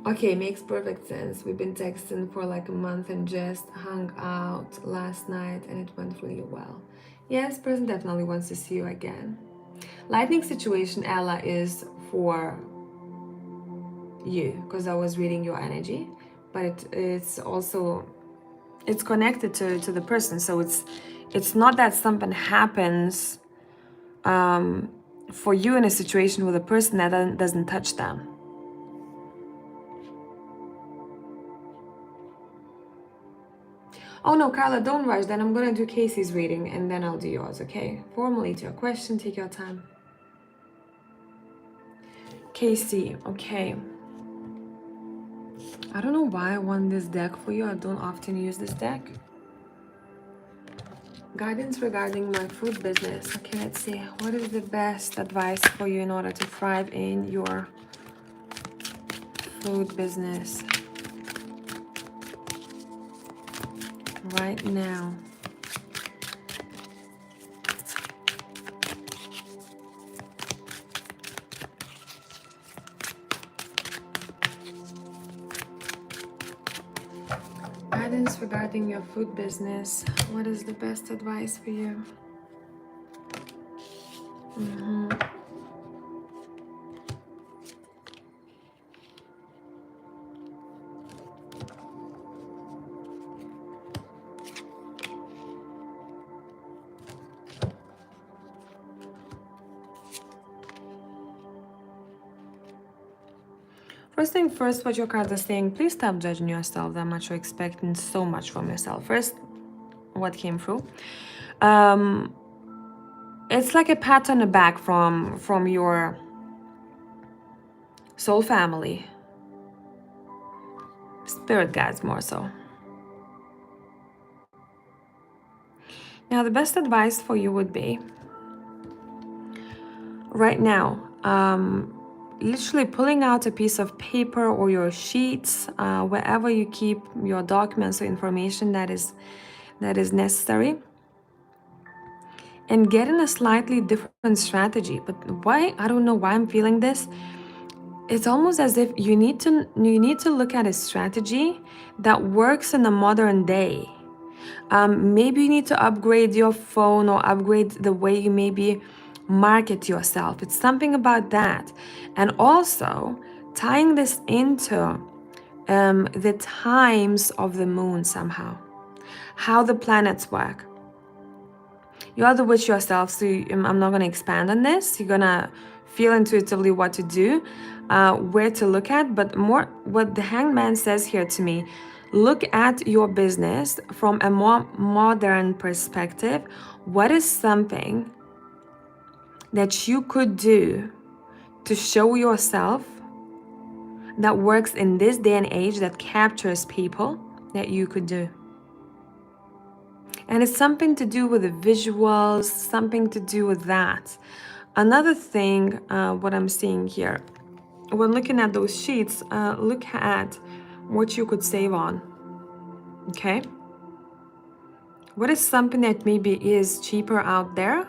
Okay, makes perfect sense. We've been texting for like a month and just hung out last night and it went really well. Yes, person definitely wants to see you again. Lightning situation, Ella, is for you because I was reading your energy, but it's also, it's connected to the person. So it's not that something happens for you in a situation with a person that doesn't touch them. Oh no, Carla, don't rush. Then I'm gonna do Casey's reading and then I'll do yours, okay? Formulate your question, take your time. Casey, okay. I don't know why I want this deck for you. I don't often use this deck. Guidance regarding my food business. Okay, let's see. What is the best advice for you in order to thrive in your food business right now? Guidance regarding your food business. What is the best advice for you? First thing first, what your cards are saying, please stop judging yourself that much or expecting so much from yourself. First, what came through? It's like a pat on the back from your soul family. Spirit guides more so. Now, the best advice for you would be, right now, literally pulling out a piece of paper or your sheets, wherever you keep your documents or information that is necessary, and getting a slightly different strategy. But why? I don't know why I'm feeling this. It's almost as if you need to look at a strategy that works in the modern day. Maybe you need to upgrade your phone or upgrade the way you maybe market yourself. It's something about that. And also tying this into the times of the moon somehow, how the planets work. You are the witch yourself, so I'm not going to expand on this. You're going to feel intuitively what to do, where to look at, but more what the Hangman says here to me, look at your business from a more modern perspective. What is something that you could do to show yourself that works in this day and age, that captures people, that you could do? And it's something to do with the visuals, something to do with that. Another thing, what I'm seeing here, when looking at those sheets, look at what you could save on, okay? What is something that maybe is cheaper out there,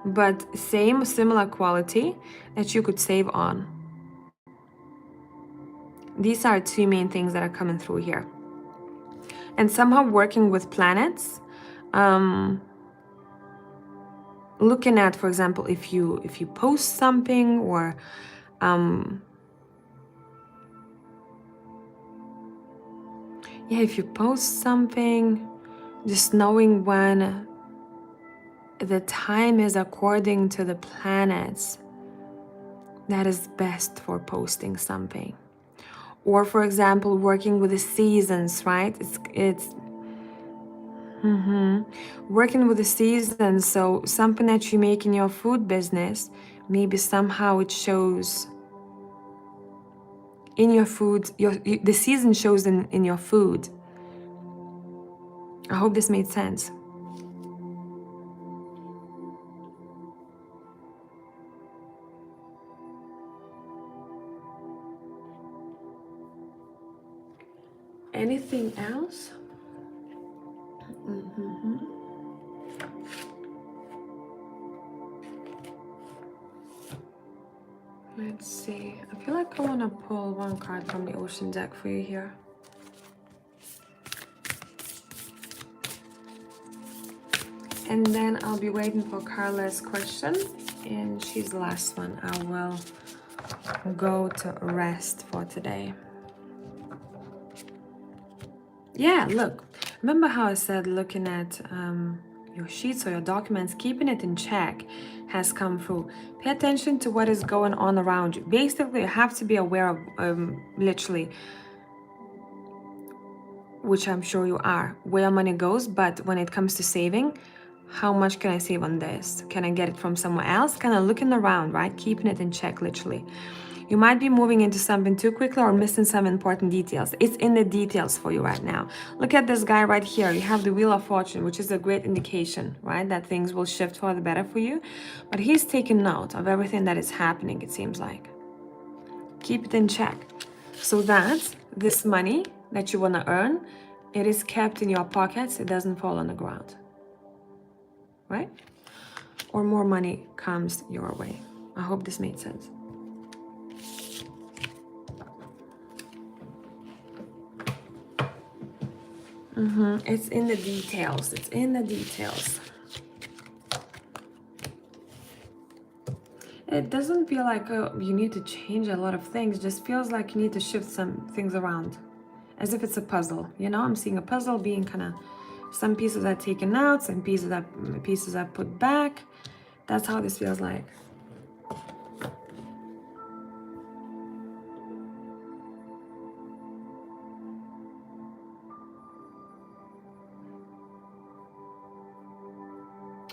but similar quality that you could save on? These are two main things that are coming through here. And somehow working with planets, looking at, for example, if you post something, or if you post something, just knowing when the time is according to the planets that is best for posting something. Or, for example, working with the seasons, right? It's working with the seasons. So something that you make in your food business, maybe somehow it shows in your food, the season shows in your food. I hope this made sense. Anything else? Let's see. I feel like I want to pull one card from the ocean deck for you here. And then I'll be waiting for Carla's question, and she's the last one. I will go to rest for today. Yeah, look. Remember how I said looking at your sheets or your documents, keeping it in check has come through. Pay attention to what is going on around you. Basically, you have to be aware of literally, which I'm sure you are, where money goes. But when it comes to saving, how much can I save on this? Can I get it from somewhere else? Kind of looking around, right? Keeping it in check, literally. You might be moving into something too quickly or missing some important details. It's in the details for you right now. Look at this guy right here. You have the Wheel of Fortune, which is a great indication, right? That things will shift for the better for you. But he's taking note of everything that is happening, it seems like. Keep it in check. So that this money that you want to earn, it is kept in your pockets. It doesn't fall on the ground, right? Or more money comes your way. I hope this made sense. It's in the details. It's in the details. It doesn't feel like you need to change a lot of things. It just feels like you need to shift some things around, as if it's a puzzle. You know, I'm seeing a puzzle being kind of, some pieces are taken out, some pieces are put back. That's how this feels like.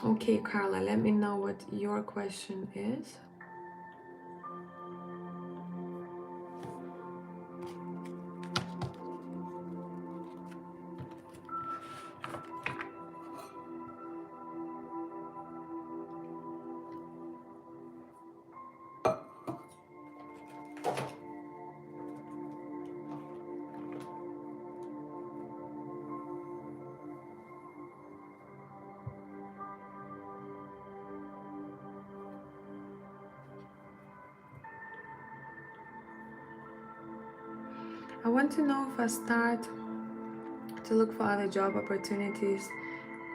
Okay, Carla, let me know what your question is. I want to know if I start to look for other job opportunities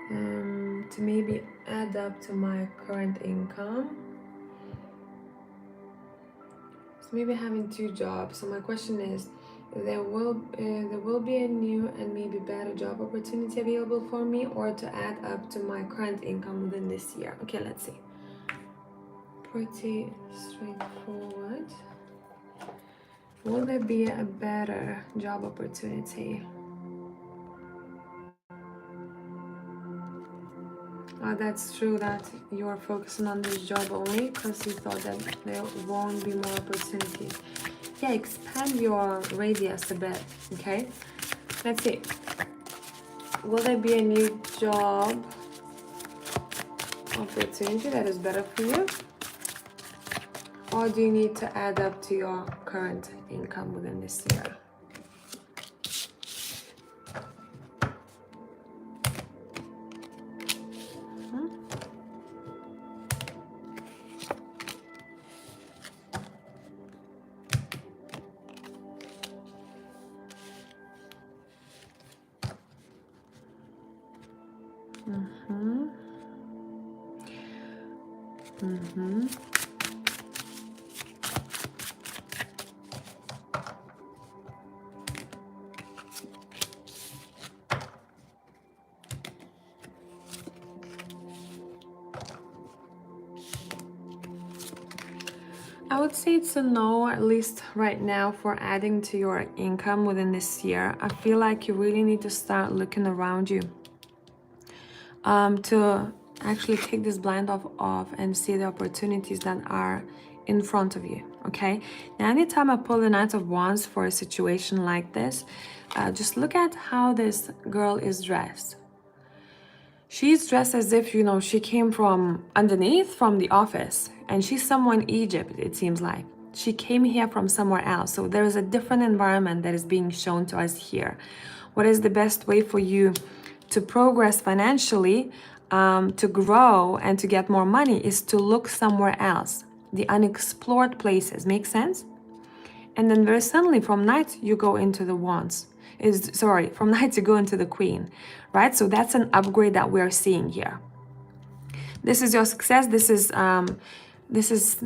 to maybe add up to my current income. So maybe having 2 jobs. So my question is, there will be a new and maybe better job opportunity available for me, or to add up to my current income within this year. Okay, let's see. Pretty straightforward. Will there be a better job opportunity? That's true that you're focusing on this job only because you thought that there won't be more opportunities. Yeah, expand your radius a bit, okay? Let's see. Will there be a new job opportunity that is better for you? Or do you need to add up to your current income within this year? I would say it's a no, at least right now, for adding to your income within this year. I feel like you really need to start looking around you to actually take this blind off and see the opportunities that are in front of you, okay? Now, anytime I pull the Knight of Wands for a situation like this, just look at how this girl is dressed. She's dressed as if, you know, she came from underneath, from the office, and she's somewhere in Egypt, it seems like. She came here from somewhere else. So there is a different environment that is being shown to us here. What is the best way for you to progress financially, to grow and to get more money is to look somewhere else. The unexplored places, make sense? And then very suddenly from Knight, you go into the Wands. From Knight you go into the Queen, right? So that's an upgrade that we're seeing here. This is your success. This is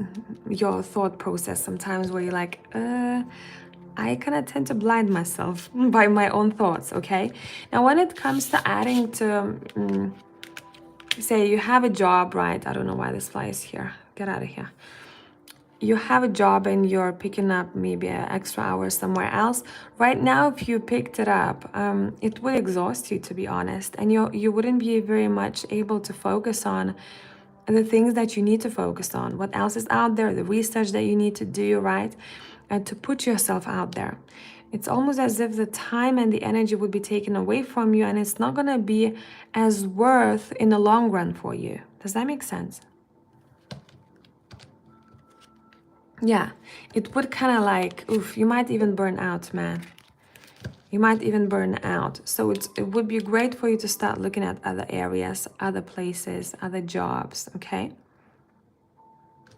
your thought process sometimes where you're like, I kind of tend to blind myself by my own thoughts, okay? Now, when it comes to adding to say you have a job, right? I don't know why this fly is here. Get out of here. You have a job and you're picking up maybe an extra hour somewhere else. Right now, if you picked it up, it would exhaust you, to be honest, and you wouldn't be very much able to focus on the things that you need to focus on, what else is out there, the research that you need to do, right? And to put yourself out there. It's almost as if the time and the energy would be taken away from you, and it's not gonna be as worth in the long run for you. Does that make sense? Yeah, it would kind of like, oof, you might even burn out, man. You might even burn out. So it would be great for you to start looking at other areas, other places, other jobs, okay?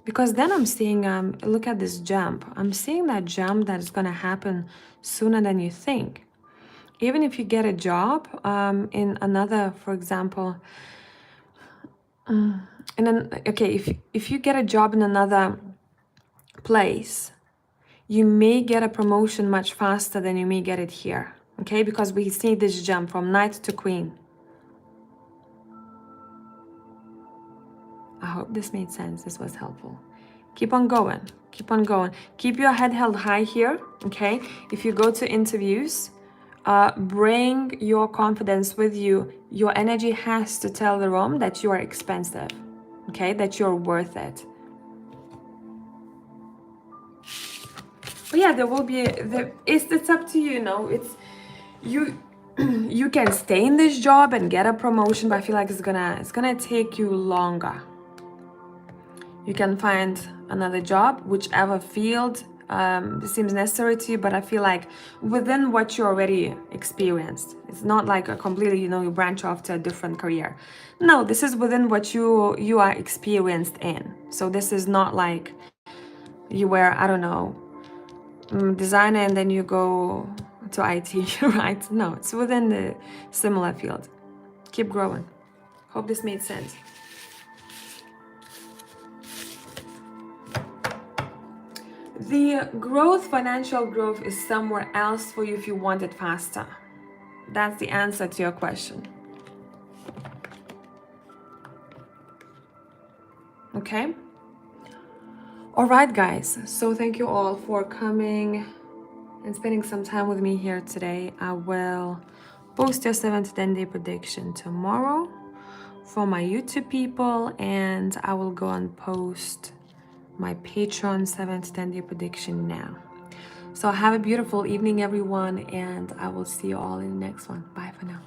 Because then I'm seeing, look at this jump. I'm seeing that jump that is going to happen sooner than you think. Even if you get a job in another, for example, if you get a job in another place, you may get a promotion much faster than you may get it here, okay? Because we see this jump from knight to queen. I hope this made sense. This was helpful. Keep on going. Keep on going. Keep your head held high here, okay? If you go to interviews, bring your confidence with you. Your energy has to tell the room that you are expensive, okay? That you're worth it. But yeah, there will be it's up to you, it's you can stay in this job and get a promotion, but I feel like it's gonna take you longer. You can find another job, whichever field seems necessary to you, but I feel like within what you already experienced. It's not like a completely, you branch off to a different career. No, this is within what you are experienced in. So this is not like you were, I don't know, designer and then you go to IT, right? No, it's within the similar field. Keep growing. Hope this made sense. The growth, financial growth, is somewhere else for you if you want it faster. That's the answer to your question. Okay? All right, guys. So thank you all for coming and spending some time with me here today. I will post your 7 to 10 day prediction tomorrow for my YouTube people, and I will go and post my Patreon 7 to 10 day prediction now. So have a beautiful evening, everyone, and I will see you all in the next one. Bye for now.